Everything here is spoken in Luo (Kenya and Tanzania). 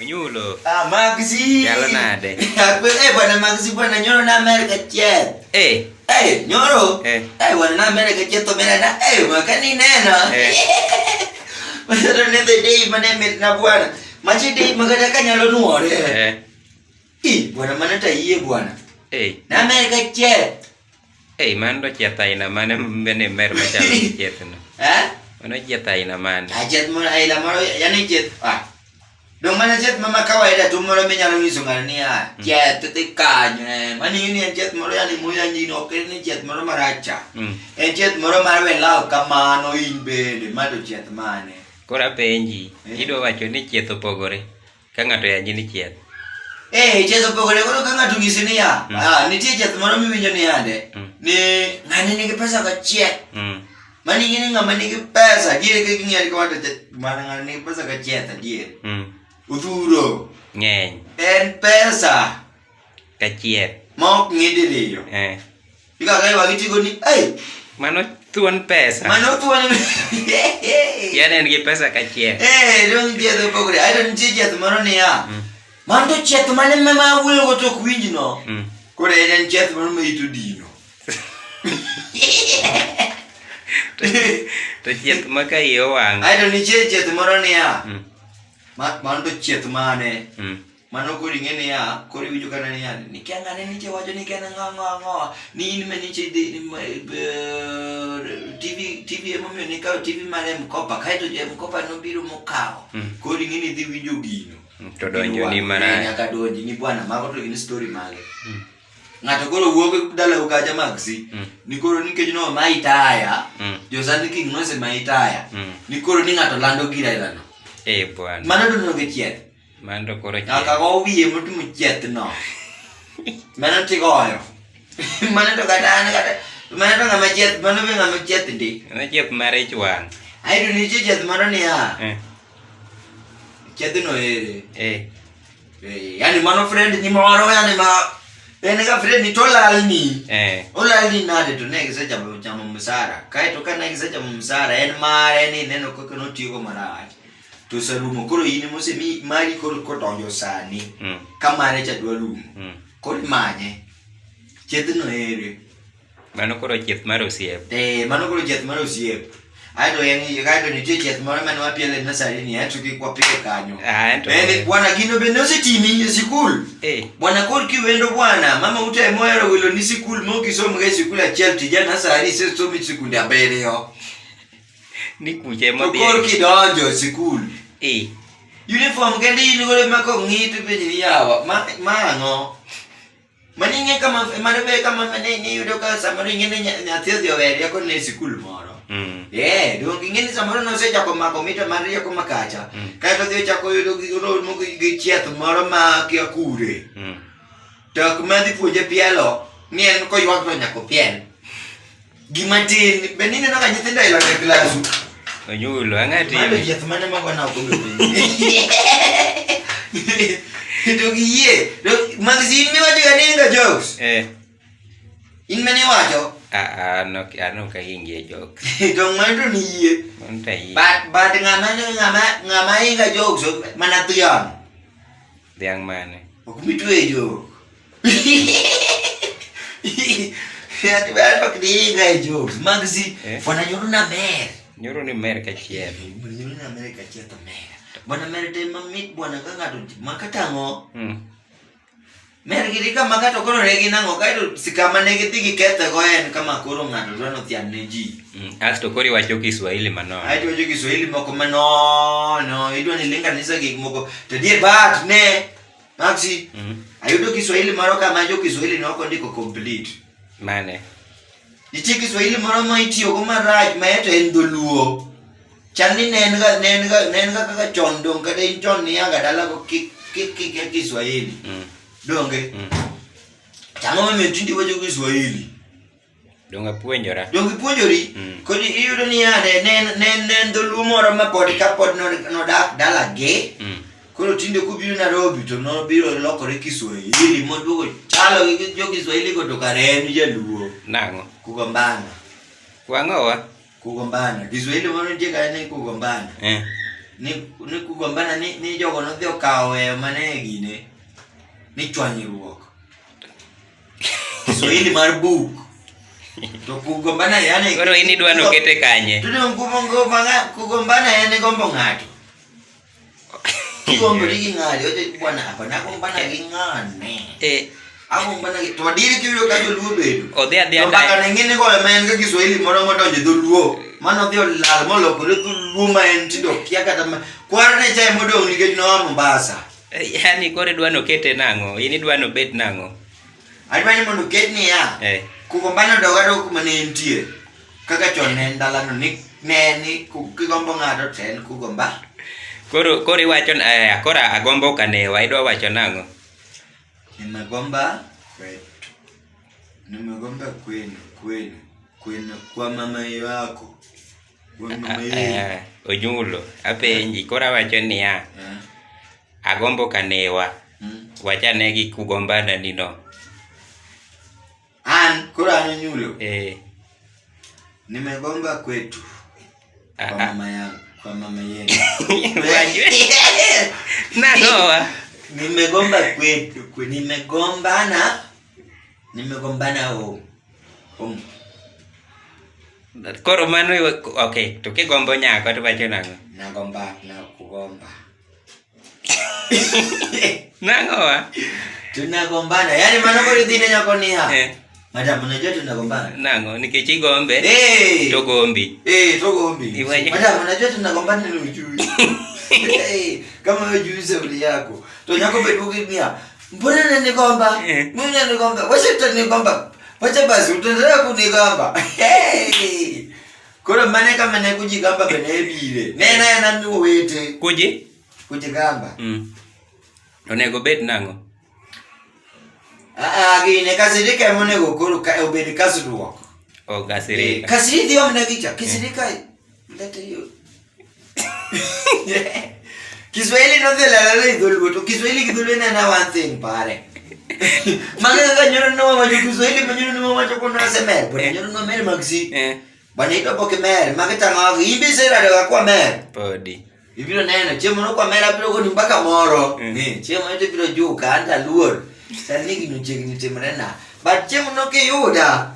Onyulo. Magzi. Yalo nade. Bwana Magzi bwana nyoro na America chet. Nyoro. Bwana na America chet to mera na makani neno. Masero ne the day mane na bwana. Machi day magada kanyalo nuore. Bwana manata yie bwana. Na America chet. Mando cheta ina mane mene mer machalo chet no. Mano cheta ina mane. Chet mo ai la maro yani chet. Dong mana jet mama kawaida tu moro menyalo nyiso ngani jet te kanyo mani ni jet moro yani muya nyino kene jet moro maracha jet moro marwe lao kamano inbende mado jet mane kora penji idwa wacho ni chieth opogore ka ngato yanyi ni chieth chieth opogore koro ka ngato ngisi ni ya nitie jet moro miwinjo ni yande ni ngani nigi pesa ka chieth mani ngini ngama nigi pesa diere ke ngiyari ko wato jet mana ngani nigi pesa ka chieth diere Uturo ngeny en pesa kachieth mok ngidiriyo ika kai wagitigo ni mano thuon pesa yani en gi pesa kachieth dong chieth opogore aito nitie chieth moro niya mano to chieth mane mama wuoyo go tok winj no koro en chieth moro ma ito dino to chieth ma ka iye owang' aito nitie chieth moro niya mano to chieth mane mano kori ngene ya kori wijo kana ni yani nikiangane niche wacho ni kana ngo ni in me niche TV emomio ni kao TV mane mkopa kaito je mkopa no biro mokao kori ngene dhi wijo gino to donjo ni mana nyaka donji ni bwana mago to in story mage ngato koro wuok dala ukaja Magzi ni koro nikech no maitaya jo sani king no se maitaya ni koro ni ngato lando gira ilano bwana mano do no gechieth mando koro aka go wiye mutumu chieth no mano tigoyo mano to kata mano to ngama chieth mano be ngama chieth ndi na chieth mare chwang ai do ni chieth mano ni chieth no yani mano friend ni moro yani ma en ga friend ni tolal ni olal ni nade to ne gisa chamo msara kai to kana gisa chamo msara en mare ni neno ko no tigo marach to salumo koro ine mose mi mari koro kodonjo sani kamare cha dwalumo koro manye chieth no mano koro chieth mar osiep mano koro chieth mar osiep aito en gaito ni chieth moro mane wapiele na sari ni ato ki kwapike kanyo bwana gino be no sitimi sikul bwana kor kiwendo bwana mama ute moero wilo ni sikul mo kisomo ga sikul achiel tijana sari se somi sikunde abiriyo ni kuche mo kor kidonjo sikul uniform kendi ilgore mako ngito be ni yawa mango maninge kama manebe kama ni yudo ka samari ngene nyathio dio weri ko ne sikul moro dong ngene samaro no se jako mako mito maria ko makacha kaito dio jako yudo giro mo gi chieth moro ma kia kure to kuma di puonje pielo ni en ko ywak to nyako piel gimatin benine no ka nyithindo ilo ne klasu Onyulo angati malo chieth mane mago na ko do giye Magzi mi wacho ga ninga jokes in mane wacho no ka hingie jokes dong mando ni ye monta yi but ngama inga jokes mana tiang diang mane okumitwe jo ya tiba pak dinga jokes Magzi fona nyoro na mer nyoro ni mer ka chieth nyoro na mer ka chieth mer bwana mer te mamit bwana ka ngato makatango mer giri kama ngato koro regi nango kaito sikama ne gidhi gikethe go en kama koro ngato dwano thian ne ji asto kori wacho Kiswahili mano ai wacho Kiswahili moko no idwa ni linga nisa gik moko to dier bat ne Magzi ayudo Kiswahili maro kama jo Kiswahili no ko ndiko complete mane nitie Kiswahili moro ma itiyo go marach ma eto en dholuo chani nen ga kaka chon dong kata in chon ni yaga dala go Kiswahili donge chamo me tindi wajo Kiswahili donga puonjora dongi puonjori kodi iyudo ni yade nen dholuo moro ma pod ka pod no dak dala ge Koro tinde kubiro Nairobi to no biro lokore Kiswahili moduogo chalo gi jo Kiswahili go to kare en jaluo. Nango. Kugombana. Wangowa. Kugombana. Kiswahili mono je ka ne kugombana. Ni kugombana ni jogo no dhio kawe mane gine. Ni chwanyiruok. Kiswahili mar book. To kugombana yani koro ini dwano kete kanye. Tudo kugombana yani gombo ng'ato. Gombo ligi ng'ali oje bwana hapa na gombana gi ng'ane. Agombana to adiri kiyo ka joluo bedo. Odhi adhi anda. Baka ngene go men ga Kiswahili moro modonjo dholuo. Mano dhio lal molokore dholuo ma en tindo kia kata kwar ne chai modong nikech no Mombasa. Yani kore dwano kete nango. Ini dwano bet nango. Adwani mondo ketni ya. Kugombana dogado kuma ne entie. Kaka chon ne ndalano ni kigombo ng'ato ten kugomba. Koro iwacho kora agombo kanewa idwa wacho nango. Nimegomba kwenu kwa mama yako. Onyulo apenji kora wacho niya. Agombo kanewa. Wachane gi kugombana nino. Kura anyulo. Nimegomba kwetu. Kwa mama yangu, kwa mama yenu. Nangowa. Nimegomba kwetu, nimegombana Koro mano okay, to kigombo nyako to wacho nango. Nagomba na kugomba. Nangowa. Tunagombana. Yani mano kore dhine nyako niya. Madam, unajua tunagombana? Nango, nikech igombe. To gombi. To gombi. Madam, unajua tunagombana ni ujui. Kama wewe juu sauli yako. To nyako bedu kimia. Mbona unanigomba? Mbona unanigomba? Wacha utanigomba. Wacha basi utaendelea kunigomba. Koro mane kama ne kujigamba bene bile. Nena yana nuwete. Kujigamba. Onego bet nango. Gine kasirika monego koro ka obedi kasruok. Kasirika. Kasiri omna gicha. Kasirika lete yo. Kiswahili no de la idhuluo to Kiswahili kidhuluo na one thing pare. Maganga nyoro no macho Kiswahili manyoro no macho kono semer. Bwana nyoro no mer magsi. Bwana ito poke mer magita ngagi imbi sera de kwa mer. Podi. Ibiro nena chemo no kwa mer abiro go mpaka moro. Chemo ito biro juka anda luor. Sani gino chegni temrena. But chemo no ke yuda.